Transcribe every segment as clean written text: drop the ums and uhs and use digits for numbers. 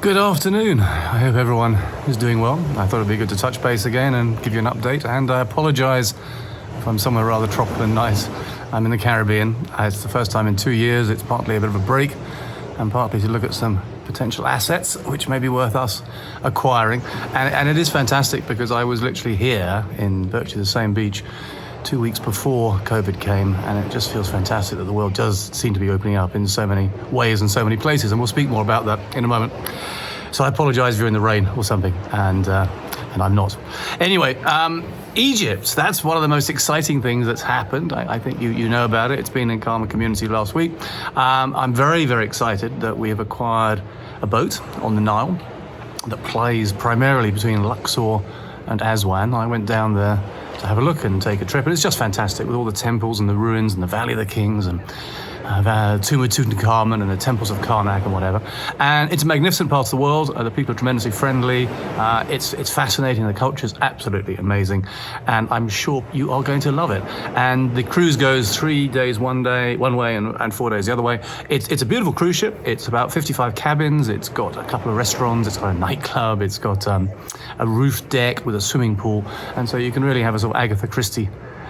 Good afternoon. I hope everyone is doing well. I thought it'd be good to touch base again and give you an update, and I apologize if I'm somewhere rather tropical and nice. I'm in the Caribbean. It's the first time in 2 years. It's partly a bit of a break and partly to look at some potential assets which may be worth us acquiring. And it is fantastic because I was literally here in virtually the same beach 2 weeks before COVID came, and it just feels fantastic that the world does seem to be opening up in so many ways and so many places, and we'll speak more about that in a moment. So I apologize if you're in the rain or something, and I'm not. Anyway, Egypt, that's one of the most exciting things that's happened. I think you know about it. It's been in Karma Community last week. I'm very, very excited that we have acquired a boat on the Nile that plays primarily between Luxor and Aswan. I went down there to have a look and take a trip, and it's just fantastic with all the temples and the ruins and the Valley of the Kings and Tomb of Tutankhamun and the temples of Karnak and whatever. And it's a magnificent part of the world. The people are tremendously friendly. It's fascinating. The culture is absolutely amazing, and I'm sure you are going to love it. And the cruise goes 3 days one way and 4 days the other way. It's a beautiful cruise ship. It's about 55 cabins. It's got a couple of restaurants. It's got a nightclub. It's got a roof deck with a swimming pool, and so you can really have a sort of Agatha Christie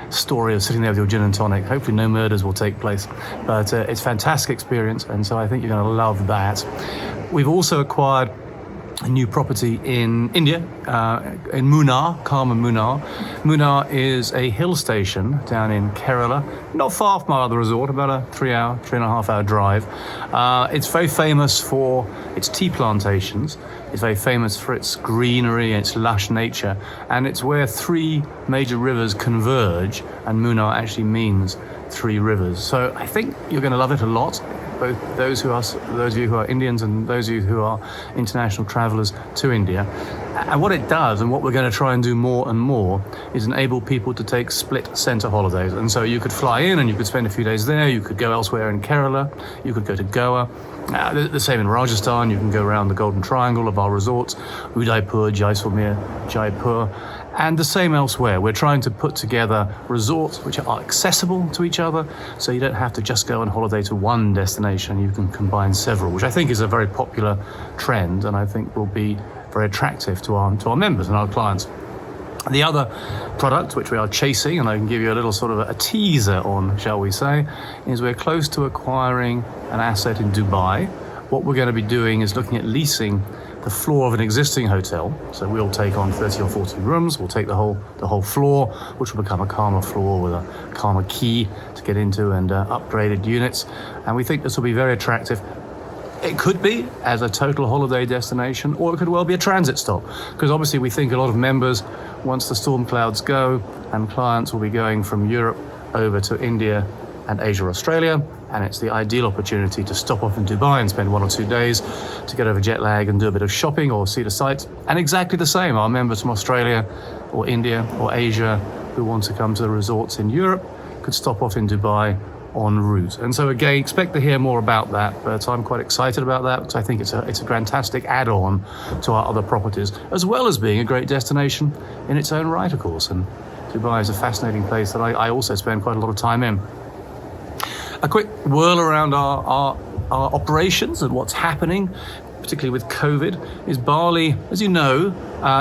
story of sitting there with your gin and tonic. Hopefully no murders will take place, but it's a fantastic experience, and so I think you're going to love that. We've also acquired a new property in India, in Munnar, Karma Munnar. Munnar is a hill station down in Kerala, not far from our other resort, about a 3.5 hour drive. It's very famous for its tea plantations. It's very famous for its greenery and its lush nature, and it's where 3 major rivers converge, and Munnar actually means 3 rivers. So I think you're going to love it a lot, both those of you who are Indians and those of you who are international travelers to India. And what it does, and what we're going to try and do more and more, is enable people to take split center holidays. And so you could fly in and you could spend a few days there, you could go elsewhere in Kerala, you could go to Goa. The same in Rajasthan. You can go around the Golden Triangle of our resorts, Udaipur, Jaisalmer, Jaipur, and the same elsewhere. We're trying to put together resorts which are accessible to each other, so you don't have to just go on holiday to one destination. You can combine several, which I think is a very popular trend, and I think will be very attractive to our members and our clients. The other product which we are chasing, and I can give you a little sort of a teaser on, shall we say, is we're close to acquiring an asset in Dubai. What we're going to be doing is looking at leasing the floor of an existing hotel. So we'll take on 30 or 40 rooms. We'll take the whole floor, which will become a Karma floor with a Karma key to get into, and upgraded units. And we think this will be very attractive. It could be as a total holiday destination, or it could well be a transit stop, because obviously we think a lot of members, once the storm clouds go, and clients will be going from Europe over to India and Asia, Australia, and it's the ideal opportunity to stop off in Dubai and spend 1 or 2 days to get over jet lag and do a bit of shopping or see the sights. And exactly the same, our members from Australia or India or Asia who want to come to the resorts in Europe could stop off in Dubai en route. And so again, expect to hear more about that, but I'm quite excited about that because I think it's a fantastic add-on to our other properties, as well as being a great destination in its own right, of course. And Dubai is a fascinating place that I also spend quite a lot of time in. A quick whirl around our operations and what's happening, particularly with COVID, is Bali. As you know,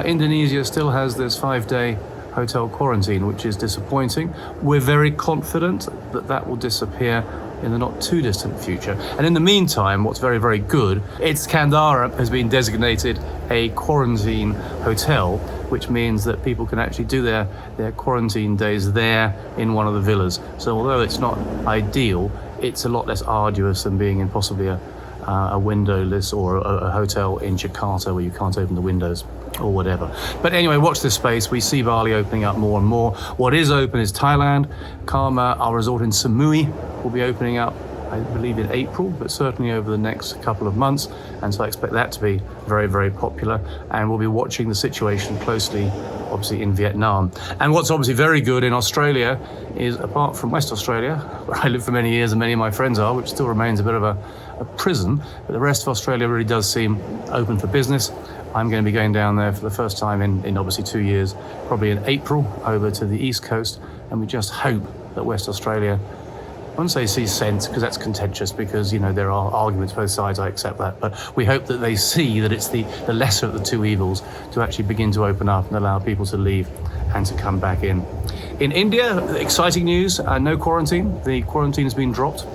Indonesia still has this 5-day hotel quarantine, which is disappointing. We're very confident that will disappear in the not too distant future. And in the meantime, what's very, very good, Kandahar has been designated a quarantine hotel, which means that people can actually do their quarantine days there in one of the villas. So although it's not ideal, it's a lot less arduous than being in possibly a windowless or a hotel in Jakarta where you can't open the windows or whatever. But anyway, watch this space. We see Bali opening up more and more. What is open is Thailand. Karma, our resort in Samui, will be opening up, I believe, in April, but certainly over the next couple of months. And so I expect that to be very, very popular. And we'll be watching the situation closely, obviously, in Vietnam. And what's obviously very good in Australia is, apart from West Australia, where I lived for many years and many of my friends are, which still remains a bit of a prison, but the rest of Australia really does seem open for business. I'm going to be going down there for the first time in obviously 2 years, probably in April, over to the East Coast. And we just hope that West Australia wouldn't say see sense, because that's contentious, because, there are arguments both sides, I accept that. But we hope that they see that it's the lesser of the two evils to actually begin to open up and allow people to leave and to come back in. In India, exciting news, no quarantine. The quarantine has been dropped.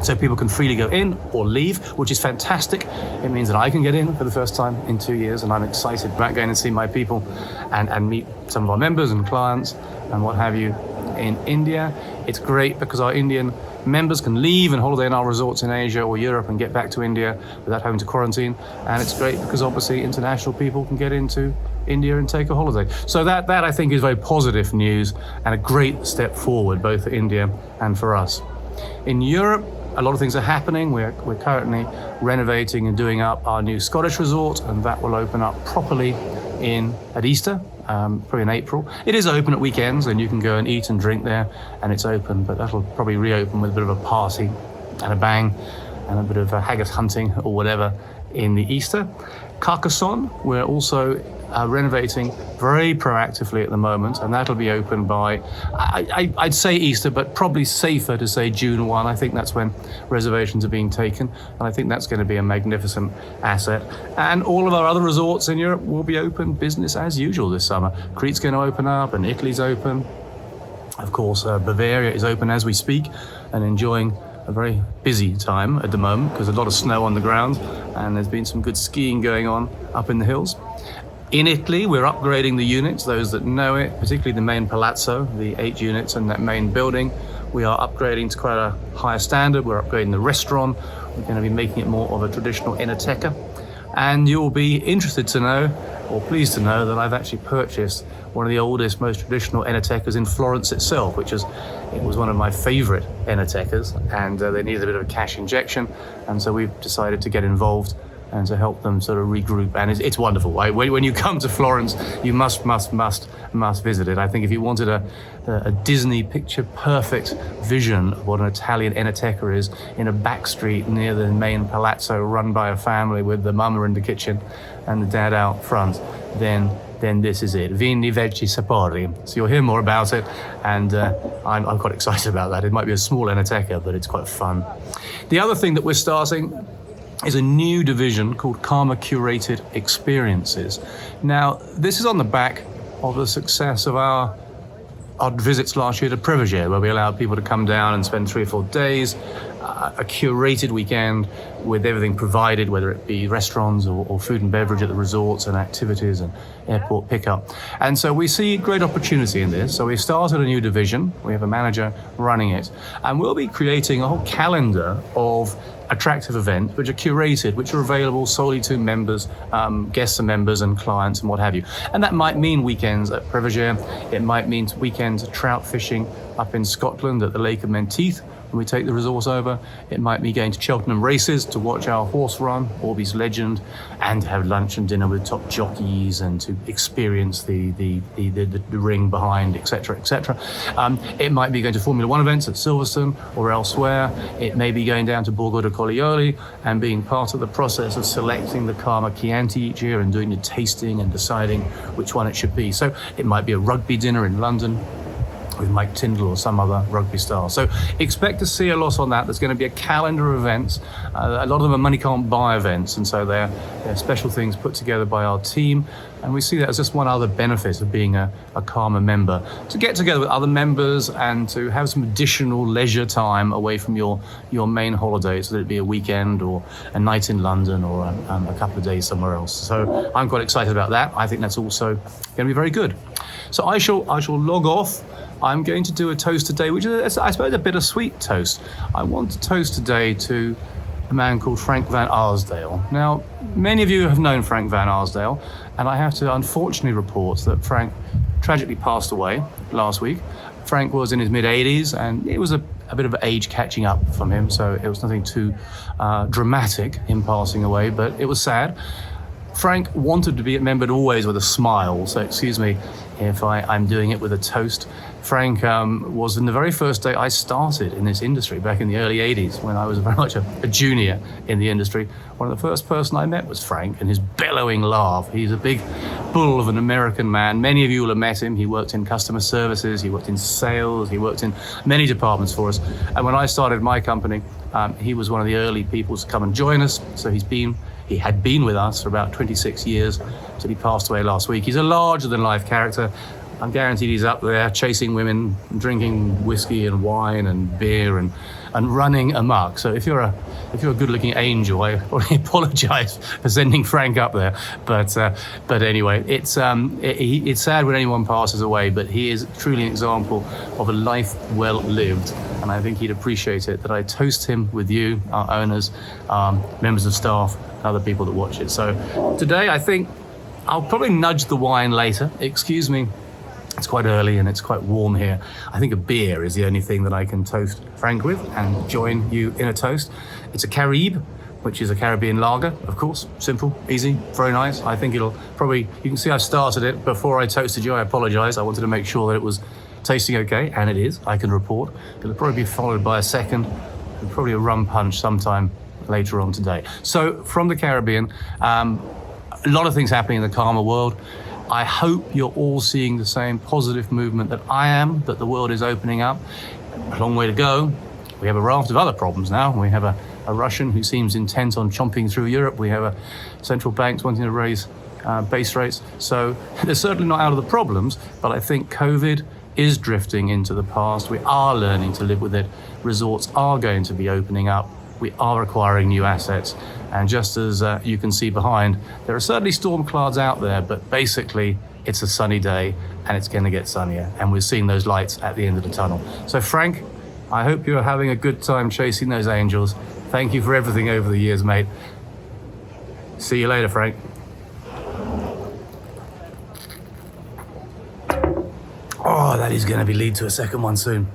So people can freely go in or leave, which is fantastic. It means that I can get in for the first time in 2 years, and I'm excited about going and see my people and meet some of our members and clients and what have you in India. It's great because our Indian members can leave and holiday in our resorts in Asia or Europe and get back to India without having to quarantine. And it's great because obviously international people can get into India and take a holiday. So that I think is very positive news and a great step forward, both for India and for us. In Europe, a lot of things are happening. We're currently renovating and doing up our new Scottish resort, and that will open up properly at Easter, probably in April. It is open at weekends, and you can go and eat and drink there, and it's open, but that'll probably reopen with a bit of a party and a bang and a bit of haggis hunting or whatever in the Easter. Carcassonne, we're also renovating very proactively at the moment, and that'll be open by, I'd say Easter, but probably safer to say June 1. I think that's when reservations are being taken, and I think that's going to be a magnificent asset. And all of our other resorts in Europe will be open business as usual this summer. Crete's going to open up, and Italy's open. Of course, Bavaria is open as we speak and enjoying a very busy time at the moment because a lot of snow on the ground, and there's been some good skiing going on up in the hills. In Italy, we're upgrading the units, those that know it, particularly the main palazzo, the 8 units and that main building. We are upgrading to quite a higher standard. We're upgrading the restaurant. We're going to be making it more of a traditional enoteca. And you'll be interested to know, or pleased to know, that I've actually purchased one of the oldest, most traditional enotecas in Florence itself, it was one of my favorite enotecas, and they needed a bit of a cash injection. And so we've decided to get involved and to help them sort of regroup. And it's wonderful. When you come to Florence, you must visit it. I think if you wanted a Disney picture perfect vision of what an Italian enoteca is in a back street near the main palazzo run by a family with the mama in the kitchen and the dad out front, then this is it. Vini, veggi, sapori. So you'll hear more about it, and I'm quite excited about that. It might be a small enoteca, but it's quite fun. The other thing that we're starting is a new division called Karma Curated Experiences. Now, this is on the back of the success of our visits last year to Previgé, where we allowed people to come down and spend 3 or 4 days, a curated weekend with everything provided, whether it be restaurants or food and beverage at the resorts and activities and airport pickup. And so we see great opportunity in this. So we started a new division. We have a manager running it. And we'll be creating a whole calendar of attractive events which are curated, which are available solely to members, guests and members and clients and what have you. And that might mean weekends at Previgé. It might mean weekends trout fishing up in Scotland at the Lake of Menteith when we take the resource over. It might be going to Cheltenham races to watch our horse run, Orby's Legend, and have lunch and dinner with top jockeys and to experience the ring behind, etc., etc. It might be going to Formula One events at Silverstone or elsewhere. It may be going down to Borgo de Colleoli and being part of the process of selecting the Karma Chianti each year and doing the tasting and deciding which one it should be. So it might be a rugby dinner in London with Mike Tyndall or some other rugby star. So expect to see a lot on that. There's going to be a calendar of events. A lot of them are money can't buy events, and so they're special things put together by our team. And we see that as just one other benefit of being a Karma member, to get together with other members and to have some additional leisure time away from your main holiday, so that it be a weekend or a night in London or a couple of days somewhere else. So I'm quite excited about that. I think that's also going to be very good. So I shall log off. I'm going to do a toast today, which is, I suppose, a bittersweet toast. I want to toast today to a man called Frank Van Arsdale. Now, many of you have known Frank Van Arsdale, and I have to unfortunately report that Frank tragically passed away last week. Frank was in his mid-80s, and it was a bit of age catching up from him, so it was nothing too dramatic, him passing away, but it was sad. Frank wanted to be remembered always with a smile, so excuse me if I'm doing it with a toast. Frank was in the very first day I started in this industry back in the early 80s when I was very much a junior in the industry. One of the first person I met was Frank and his bellowing laugh. He's a big bull of an American man. Many of you will have met him. He worked in customer services, he worked in sales, he worked in many departments for us. And when I started my company, he was one of the early people to come and join us. So he had been with us for about 26 years till he passed away last week. He's a larger than life character. I'm guaranteed he's up there chasing women, drinking whiskey and wine and beer and running amok. So if you're a good-looking angel, I apologize for sending Frank up there. But anyway, it's sad when anyone passes away, but he is truly an example of a life well lived. And I think he'd appreciate it that I toast him with you, our owners, members of staff, and other people that watch it. So today, I think I'll probably nudge the wine later. Excuse me. It's quite early and it's quite warm here. I think a beer is the only thing that I can toast Frank with and join you in a toast. It's a Caribe, which is a Caribbean lager, of course. Simple, easy, very nice. I think it'll probably, you can see I've started it before I toasted you. I apologize. I wanted to make sure that it was tasting okay, and it is, I can report. It'll probably be followed by a second, and probably a rum punch sometime later on today. So from the Caribbean, a lot of things happening in the karma world. I hope you're all seeing the same positive movement that I am, that the world is opening up. A long way to go. We have a raft of other problems now. We have a Russian who seems intent on chomping through Europe. We have a central banks wanting to raise base rates. So they're certainly not out of the problems, but I think COVID is drifting into the past. We are learning to live with it. Resorts are going to be opening up. We are acquiring new assets. And just as you can see behind, there are certainly storm clouds out there, but basically it's a sunny day and it's going to get sunnier. And we're seeing those lights at the end of the tunnel. So Frank, I hope you're having a good time chasing those angels. Thank you for everything over the years, mate. See you later, Frank. Oh, that is going to lead to a second one soon.